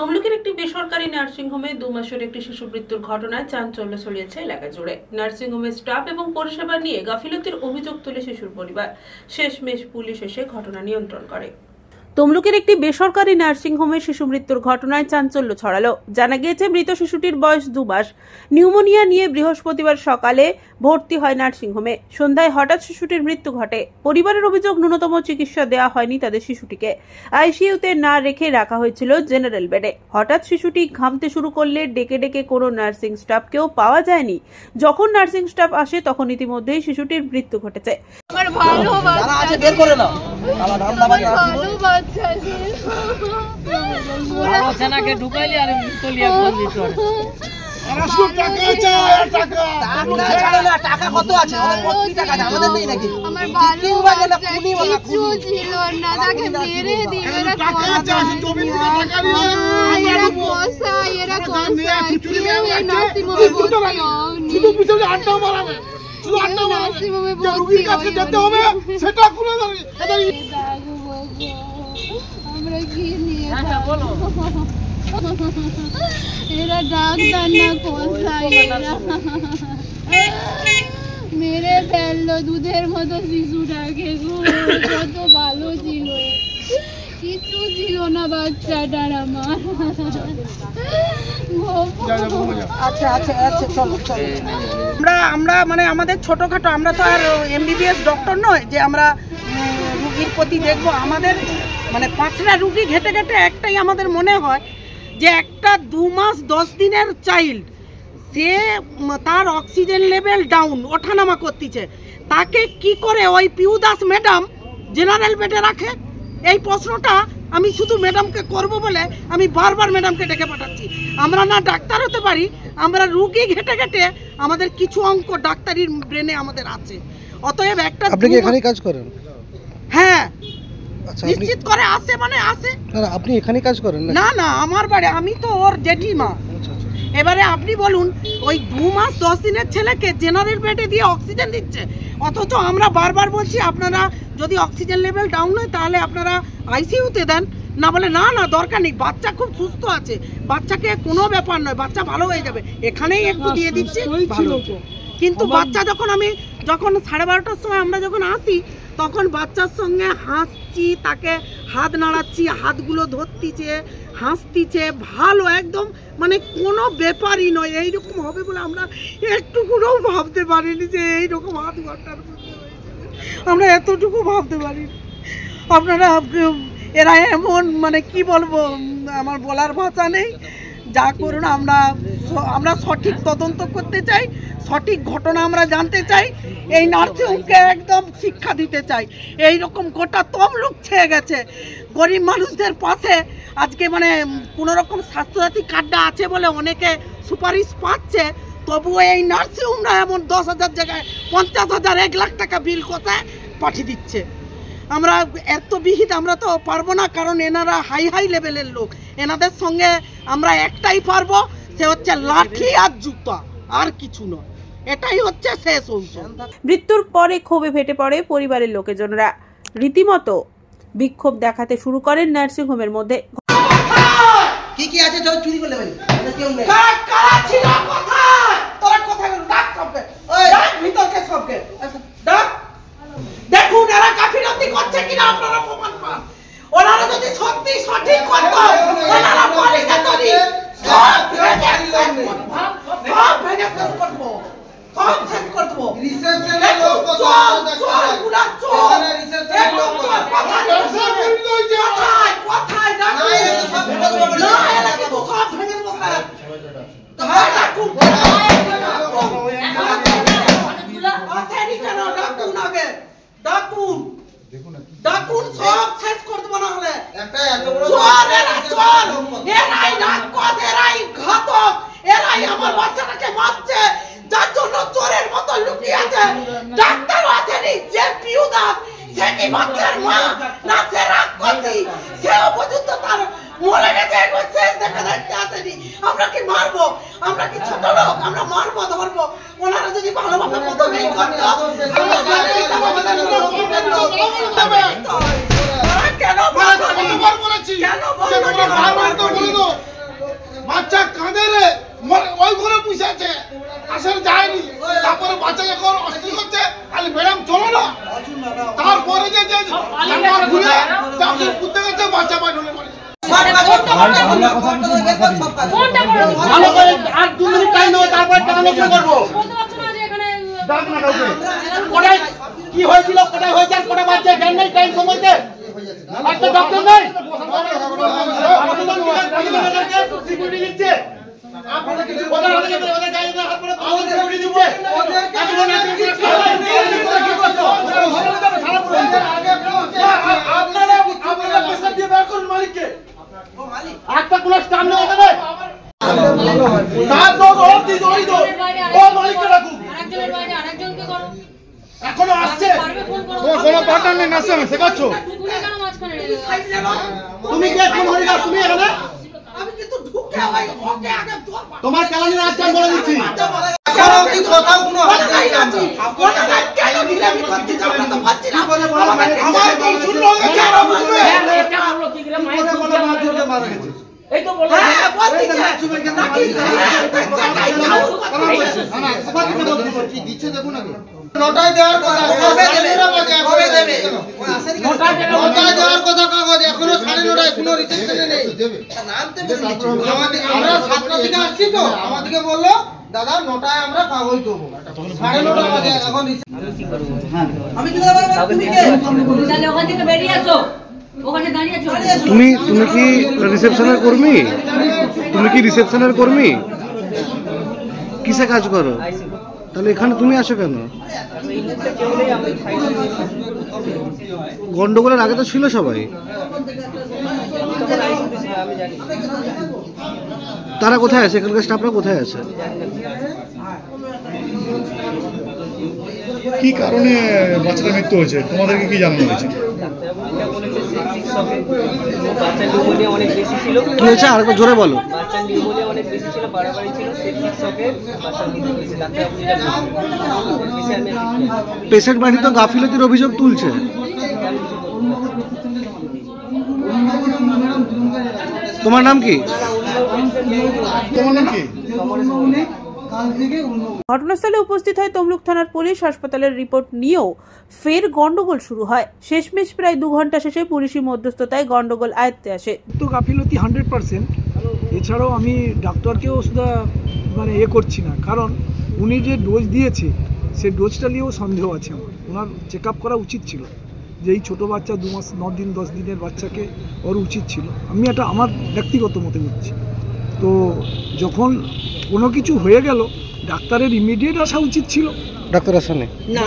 তমলুকের একটি বেসরকারি নার্সিংহোমে 2 মাসের একটি শিশু মৃত্যুর ঘটনায় চাঞ্চল্য ছড়িয়েছে এলাকা জুড়ে। নার্সিংহোমের স্টাফ এবং পরিষেবা নিয়ে গাফিলতির অভিযোগ তুলে শিশুর পরিবার। শেষমেশ পুলিশ এসে ঘটনা নিয়ন্ত্রণ করে। তমলুকের একটি বেসরকারি নার্সিংহোমে শিশু মৃত্যুর ঘটনায় চাঞ্চল্য ছড়ালো। জানা গিয়েছে, মৃত শিশুটির বয়স 2 মাস। নিউমোনিয়া নিয়ে বৃহস্পতিবার সকালে ভর্তি হয় নার্সিংহোমে। সন্ধ্যায় হঠাৎ শিশুটির মৃত্যু ঘটে। পরিবারের অভিযোগ, ন্যূনতম চিকিৎসা দেওয়া হয়নি তাদের শিশুটিকে। আইসিইউতে না রেখে রাখা হয়েছিল জেনারেল বেডে। হঠাৎ শিশুটি ঘামতে শুরু করলে ডেকে ডেকে কোনো নার্সিং স্টাফকেও পাওয়া যায়নি। যখন নার্সিং স্টাফ আসে তখন ইতিমধ্যেই শিশুটির মৃত্যু ঘটেছে। মেরে ফেললো দুধের মতো শিশুটাকে। কত ভালো ছিল, কিছু ছিল না বাচ্চাটার আমার। আমরা মানে আমাদের ছোটখাটো, আমরা তো আর এমবিবিএস ডক্টর নয় যে আমরা রুগীর প্রতি দেখবো। আমাদের মানে 5টা রুগী ঘেটে ঘেটে একটাই আমাদের মনে হয় যে একটা 2 মাস 10 দিনের চাইল্ড, সে তার অক্সিজেন লেভেল ডাউন, ওঠানামা করতেছে, তাকে কি করে ওই পিউ দাস ম্যাডাম জেনারেল বেডে রাখে? এই প্রশ্নটা আমি শুধু ম্যাডামকে করব বলে আমি বারবার ম্যাডামকে ডেকে পাঠাচ্ছি। আমরা না ডাক্তার হতে পারি, আমরা রুগী ঘেটে ঘেটে আমাদের কিছু অঙ্ক ডাক্তারির ব্রেনে আমাদের আছে। অতএব একটা, আপনি কি এখানেই কাজ করেন? হ্যাঁ, আচ্ছা, নিশ্চিত করে আসে মানে আসে। না, আপনি এখানেই কাজ করেন? না না, আমার বাড়ি, আমি তো ওর জেঠিমা। এবারে আপনি বলুন, ওই 2 মাস 10 দিনের ছেলেকে জেনারেল বেডে দিয়ে অক্সিজেন দিচ্ছে, অথচ আমরা বারবার বলছি আপনারা যদি অক্সিজেন লেভেল ডাউন হয় তাহলে আপনারা আইসিইউতে দেন। না বলে না না দরকার নেই, বাচ্চা খুব সুস্থ আছে, বাচ্চাকে কোনো ব্যাপার নয়, বাচ্চা ভালো হয়ে যাবে, এখানেই একটু দিয়ে দিচ্ছি ভালো। কিন্তু বাচ্চা যখন 12:30টার সময় আমরা যখন আসি তখন বাচ্চার সঙ্গে হাসছি, তাকে হাত নাড়াচ্ছি, হাতগুলো ধরতিছে, হাসতিছে, ভালো একদম, মানে কোনো ব্যাপারই নয়। এইরকম হবে বলে আমরা একটুকুও ভাবতে পারিনি যে এইরকম আধ ঘন্টার মধ্যে হয়ে যাবে। আমরা এতটুকু ভাবতে পারিনি। আপনারা এরা এমন, মানে কি বলবো, আমার বলার ভাষা নেই। যা করুন, আমরা সঠিক তদন্ত করতে চাই, সঠিক ঘটনা আমরা জানতে চাই, এই নার্সিংহোমকে একদম শিক্ষা দিতে চাই। এই রকম গোটা তমলুক ছেয়ে গেছে। গরিব মানুষদের পাশে আজকে মানে কোনো রকম স্বাস্থ্যসাথী কার্ডটা আছে বলে অনেকে সুপারিশ পাচ্ছে, তবুও এই নার্সিংহোমরা এমন 10,000 জায়গায় 50,000 1 লাখ টাকা বিল কোথায় পাঠিয়ে দিচ্ছে। আমরা এত বিহিত আমরা তো পারবো না, কারণ এনারা হাই লেভেলের লোক। এনাদের সঙ্গে আমরা একটাই পারবো, সে হচ্ছে লাঠি আর জুতা, আর কিছু নয়। এটাই হচ্ছে শেষ ঔষধ। মৃত্যুর পরে ক্ষোভে ফেটে পড়ে পরিবারের লোকজনরা। রীতিমতো বিক্ষোভ দেখাতে শুরু করেন নার্সিংহোমের মধ্যে। কি কি আছে সব চুরি করলে ভাই? কারা ছিল কোথায়? তোরা কোথায় গেল? ডাক সবকে, ওই ডাক ভিতরকে সবকে, ডাক। দেখুন এরা গাফিলতি করছে কিনা আপনারা প্রমাণ পান। ওনারা যদি সত্যি সঠিক করত, ওনারা বলে যেতনি সব ভেঙে শেষ করবো, সব শেষ করবো। রিসেপশনে লোক কোথায়? কোথায় ডাক? না এরা কিন্তু সব ভেঙে বসে। ডাকুন ডাকুন, সব শেষ করে দেবো। না হলে এরাই রাক্ষস, এরাই ঘাতক, এরাই আমার বাচ্চাটাকে মারছে, যার জন্য চোরের মতো লুকিয়ে আছে। ডাক্তার আসেনি, যে পিউ দাস, সে কি বাচ্চার মা না সে রাক্ষসী? সেও পর্যন্ত তার মরে গেছে, শেষ দেখা দেখতে আসেনি। আমরা কি মারবো? আমরা কি ছোট লোক? আমরা মারবো ধরবো? ওনারা যদি ভালোভাবে প্রথমেই করতো, কেন ওই ঘরে বসে আছে, আসলে যায়নি। তারপরে বাচ্চা যখন অস্থির করছে, খালি ম্যাডাম চলো না, তারপরে যে ঘুরে বুঝতে গেছে বাচ্চা পাই ঢুলে পড়েছে। ভালো করে আর 2 মিনিট টাইম দেবো, তারপরে ট্রান্সফার করবো। কোথায় কি হয়েছিল, কোথায় হয়েছে, আর কোথায় বাচ্চা জ্ঞান নেই, টাইম সময়তে একটা ডক্টর নেই, সিকিউরিটি দিচ্ছে। আপনারা প্রেসার দিয়ে বের করুন মালিককে, একটা কোনো স্টাম্প নেওয়া যাবে তার দোষ ওর দিন ওই দোষ ও মালিককে রাখুন। এখনো আসছে কোনো পার্টনার নেই, নাচছে আমি শেখাচ্ছ তুমি কে, কোন হরিদা তুমি এখানে? তোমার কেলানি রাস্তা বলে দিচ্ছি, নটায় দেওয়ার কথা, কাগজ এখনো 9:30, কোনো রিসেপশনে নেই। আমরা 7টা থেকে আসছি তো, আমাদেরকে বললো দাদা 9টায় আমরা কাগজ দেবো, 9:30 বাজে এখন। তুমি কি রিসেপশনের কর্মী? তুমি কি রিসেপশনের কর্মী? কিসে কাজ করো? তাহলে এখানে তুমি আসো কেন? গন্ডগোলের আগে তো ছিল সবাই, তারা কোথায় আছে? এখানকার স্টাফরা কোথায় আছে? কি কারণে বাচ্চাটার মৃত্যু হয়েছে তোমাদেরকে কি জানানো হয়েছে? কি হয়েছে আর একটু জোরে বলো। পেশেন্ট বাড়ি তো গাফিলতির অভিযোগ তুলছে। তোমার নাম কি? তোমার নাম কি? ঘটনাস্থলে উপস্থিত হয় তমলুক থানার পুলিশ। হাসপাতালের রিপোর্ট নিয়েও ফের গন্ডগোল শুরু হয়। শেষমেশ প্রায় 2 ঘন্টা শেষে পুলিশি মধ্যস্থতায় গন্ডগোল আয়ত্তে আসে। তো গাফিলতি 100%। এছাড়াও আমি ডাক্তারকেও শুধু মানে করছি না, কারণ উনি যে ডোজ দিয়েছে সেই ডোজটা নিয়েও সন্দেহ আছে আমার। ওনার চেক আপ করা উচিত ছিল, যে এই ছোটো বাচ্চা 2 মাস 9 দিন 10 দিনের বাচ্চাকে ওর উচিত ছিল। আমি এটা আমার ব্যক্তিগত মতে বলছি। তো যখন কোনো কিছু হয়ে গেল, ডাক্তারের ইমিডিয়েট আসা উচিত ছিল। ডাক্তার আসেনি? না,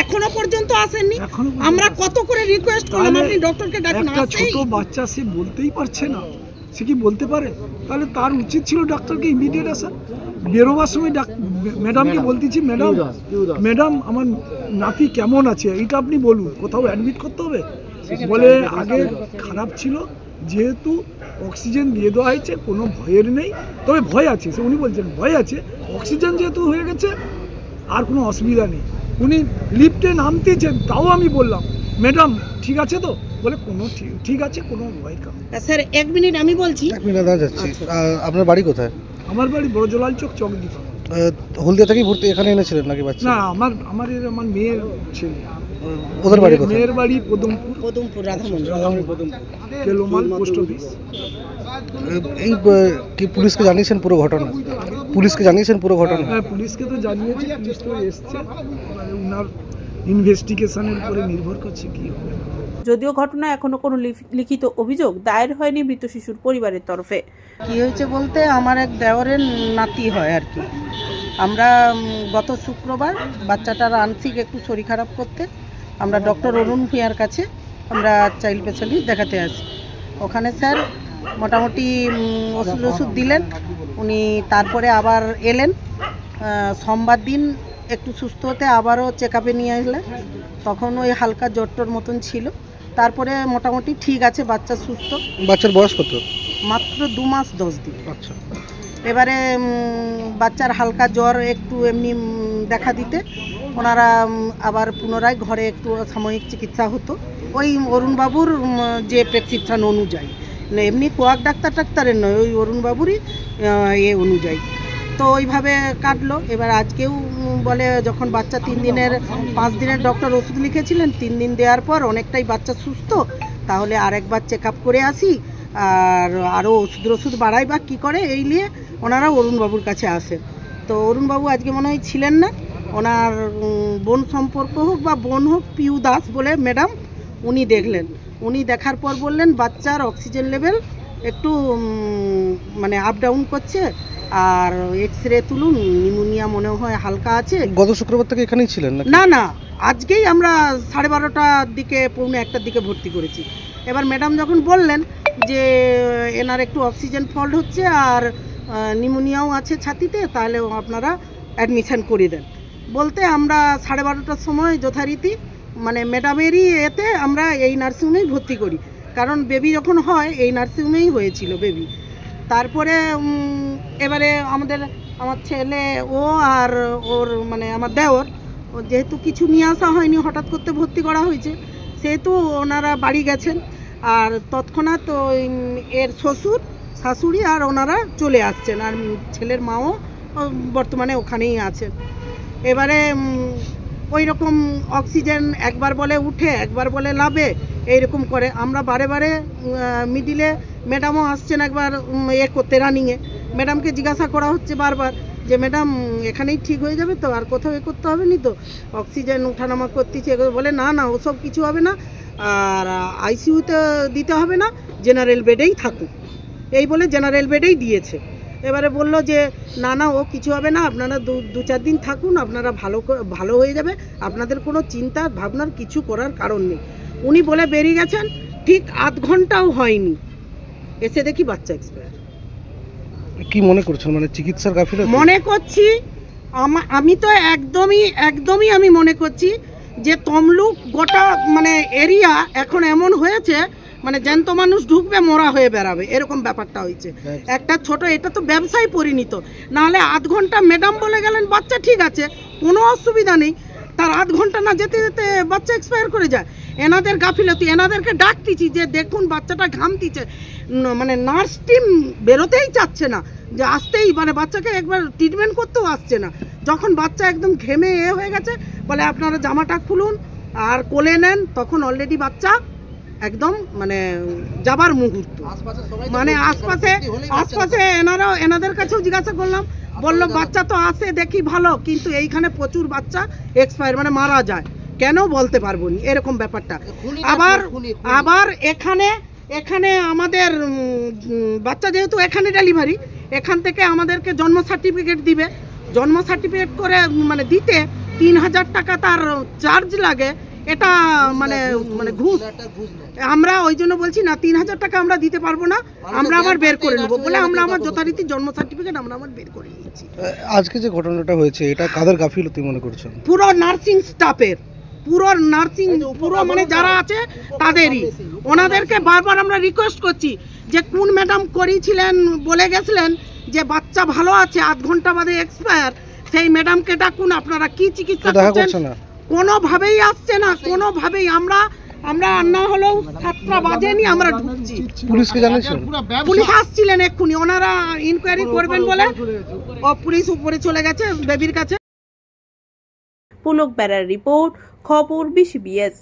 এখনো পর্যন্ত আসেননি। আমরা কত করে রিকোয়েস্ট করলাম আপনি ডক্টরকে ডাকুন। একটা ছোট বাচ্চা সে বলতেই পারছে না, সে কি বলতে পারে? তাহলে তার উচিত ছিল ডাক্তারকে ইমিডিয়েট আসা। বেরোবার সময় ম্যাডামকে বলতেছি, ম্যাডাম আমার নাতি কেমন আছে এটা আপনি বলুন, কোথাও অ্যাডমিট করতে হবে? বলে আগে খারাপ ছিল, যেহেতু অক্সিজেন দিয়ে দেওয়া হয়েছে কোনো ভয়ের নেই, তবে ভয় আছে। উনি বলছেন ভয় আছে, অক্সিজেন যেহেতু হয়ে গেছে আর কোনো অসুবিধা নেই। উনি লিফটে নামতেছেন, তাও আমি বললাম ম্যাডাম ঠিক আছে তো? বলে কোনো ঠিক আছে, কোনো ভয়ের কারণ। স্যার 1 মিনিট আমি বলছি। 1 মিনিট দাঁড়া যাচ্ছি। আপনার বাড়ি কোথায়? আমার বাড়ি বড়জলাল চক, চকদীপা। হলদিয়া থেকে ভর্তি এখানে এনেছিলেন নাকি বাচ্চা? না, আমার মেয়ের ছেলে। ওদের বাড়ি কোথায়? মেয়ের বাড়ি পদমপুর কেলোমাল পোস্ট অফিস। এই কি পুলিশকে জানিয়েছেন পুরো ঘটনা? পুলিশকে জানিয়েছেন পুরো ঘটনা? হ্যাঁ, পুলিশকে তো জানিয়েছি, পুলিশ তো এসছে। ওনার ইনভেস্টিগেশনের উপরে নির্ভর করছে কি হবে। যদিও ঘটনায় এখনো কোনো লিখিত অভিযোগ দায়ের হয়নি মৃত শিশুর পরিবারের তরফে। কি হয়েছে বলতে, আমার এক দেওরের নাতি হয় আর কি। আমরা গত শুক্রবার বাচ্চাটার আনসিক একটু শরীর খারাপ করতে আমরা ডক্টর অরুণ ভূঁইয়ার কাছে আমরা চাইল্ড স্পেশালিস্ট দেখাতে আসি। ওখানে স্যার মোটামুটি ওষুধ দিলেন, উনি তারপরে আবার এলেন। সোমবার দিন একটু সুস্থ হতে আবারও চেক আপে নিয়ে এলেন, তখন ওই হালকা জ্বরটর মতন ছিল। তারপরে মোটামুটি ঠিক আছে, বাচ্চা সুস্থ। বাচ্চার বয়স কত? মাত্র 2 মাস 10 দিন। আচ্ছা। এবারে বাচ্চার হালকা জ্বর একটু এমনি দেখা দিতে ওনারা আবার পুনরায় ঘরে একটু সাময়িক চিকিৎসা হতো ওই অরুণবাবুর যে প্রেসক্রিপশন অনুযায়ী, এমনি কোয়াক ডাক্তারের নয়, ওই অরুণবাবুরই অনুযায়ী। তো ওইভাবে কাটলো। এবার আজকেও বলে যখন বাচ্চা 5 দিনের ডক্টর ওষুধ লিখেছিলেন, 3 দিন দেওয়ার পর অনেকটাই বাচ্চা সুস্থ, তাহলে আরেকবার চেক আপ করে আসি, আর আরও ওষুধ বাড়াই বা কী করে, এই নিয়ে ওনারা অরুণবাবুর কাছে আসেন। তো অরুণবাবু আজকে মনে হয় ছিলেন না, ওনার বোন সম্পর্ক হোক বা বোন হোক, পিউ দাস বলে ম্যাডাম, উনি দেখলেন। উনি দেখার পর বললেন বাচ্চার অক্সিজেন লেভেল একটু মানে আপ ডাউন করছে, আর এক্স-রে তুলুন, নিউমোনিয়া মনে হয় হালকা আছে। গত শুক্রবার থেকে এখানেই ছিলেন না? না না, আজকেই আমরা 12:30টার দিকে, 1:45টার দিকে ভর্তি করেছি। এবার ম্যাডাম যখন বললেন যে এনার একটু অক্সিজেন ফল্ট হচ্ছে আর নিউমোনিয়াও আছে ছাতিতে, তাহলে আপনারা অ্যাডমিশন করে দেন বলতে, আমরা 12:30টার সময় যথারীতি মানে ম্যাডামেরই এতে আমরা এই নার্সিংহোমেই ভর্তি করি, কারণ বেবি যখন হয় এই নার্সিংহোমেই হয়েছিল বেবি। তারপরে এবারে আমার ছেলে ও আর ওর মানে আমার দেওর, যেহেতু কিছু নিয়ে আসা হয়নি, হঠাৎ করতে ভর্তি করা হয়েছে, সেহেতু ওনারা বাড়ি গেছেন, আর তৎক্ষণাৎ এর শ্বশুর শাশুড়ি আর ওনারা চলে আসছেন, আর ছেলের মাও বর্তমানে ওখানেই আছেন। এবারে ওই রকম অক্সিজেন একবার বলে উঠে, একবার বলে লাভে, এইরকম করে আমরা বারে মিডিলে ম্যাডামও আসছেন একবার করতে রানিংয়ে। ম্যাডামকে জিজ্ঞাসা করা হচ্ছে বারবার যে ম্যাডাম এখানেই ঠিক হয়ে যাবে তো, আর কোথাও করতে হবে নি তো, অক্সিজেন উঠানামা করতেছে, বলে না না ওসব কিছু হবে না, আর আইসিইউতে দিতে হবে না, জেনারেল বেডেই থাকুক, এই বলে জেনারেল বেডেই দিয়েছে। এবারে বলল যে না না ও কিছু হবে না, আপনারা 2-4 দিন থাকুন, আপনারা ভালো হয়ে যাবে, আপনাদের কোনো চিন্তা ভাবনার কিছু করার কারণ নেই। উনি বলে বেরিয়ে গেছেন, ঠিক আধ ঘন্টাও হয়নি এসে দেখি বাচ্চা এক্সপায়ার। কি মনে করছেন, মানে চিকিৎসার গাফিলতি মনে করছি? আমি তো একদমই আমি মনে করছি যে তমলুক গোটা মানে এরিয়া এখন এমন হয়েছে, মানে জ্যান্ত মানুষ ঢুকবে মরা হয়ে বেড়াবে, এরকম ব্যাপারটা হয়েছে। একটা ছোট, এটা তো ব্যবসায় পরিণত। নাহলে আধ ঘন্টা ম্যাডাম বলে গেলেন বাচ্চা ঠিক আছে, কোনো অসুবিধা নেই, তার আধ ঘন্টা না যেতে যেতে বাচ্চা এক্সপায়ার করে যায়। এনাদের গাফিলতি, এনাদেরকে ডাকতেছি যে দেখুন বাচ্চাটা ঘামতিছে, মানে নার্স টিম বেরোতেই চাচ্ছে না, যে আসতেই মানে বাচ্চাকে একবার ট্রিটমেন্ট করতেও আসছে না। যখন বাচ্চা একদম ঘেমে হয়ে গেছে, বলে আপনারা জামাটা খুলুন আর কোলে নেন, তখন অলরেডি বাচ্চা একদম মানে যাবার মুহূর্ত। মানে আশপাশে এনাদের কাছেও জিজ্ঞাসা করলাম, বললো বাচ্চা তো আসে দেখি ভালো, কিন্তু এইখানে প্রচুর বাচ্চা এক্সপায়ার মানে মারা যায়, কেন বলতে পারবো না, এরকম ব্যাপারটা। আবার এখানে আমাদের বাচ্চা যেহেতু এখানে ডেলিভারি, এখান থেকে আমাদেরকে জন্ম সার্টিফিকেট দিবে, জন্ম সার্টিফিকেট করে মানে দিতে 3000 টাকা তার চার্জ লাগে, এটা মানে ঘুষ। আমরা ওই জন্য বলছি না 3000 টাকা আমরা দিতে পারবো না, আমরা আবার বের করে নেবো বলে আমরা আমার যথারীতি জন্ম সার্টিফিকেট আমরা আবার বের করে নিয়েছি। আজকে যে ঘটনাটা হয়েছে এটা কাদের গাফিলতি মনে করছেন? পুরো নার্সিং স্টাফের, পুরো মানে যারা আছে তাদেরই। ওনাদেরকে বারবার আমরা রিকোয়েস্ট করছি যে কোন ম্যাডাম করিয়েছিলেন, বলে গেছিলেন যে বাচ্চা ভালো আছে, আধ ঘন্টা বাদে এক্সপায়ার, সেই ম্যাডামকে ডাকুন, আপনারা কি চিকিৎসা করছেন, কোনোভাবেই আসছে না, কোনোভাবেই। আমরা না হলেও 7টা বাজেনি আমরা ঢুকছি। পুলিশকে জানিয়েছেন? পুলিশ আসছিলেন এক্ষুনি, ওনারা ইনকোয়ারি করবেন বলে পুলিশ উপরে চলে গেছে বেবির কাছে। পুলক বেড়ার রিপোর্ট, খবর BCBS।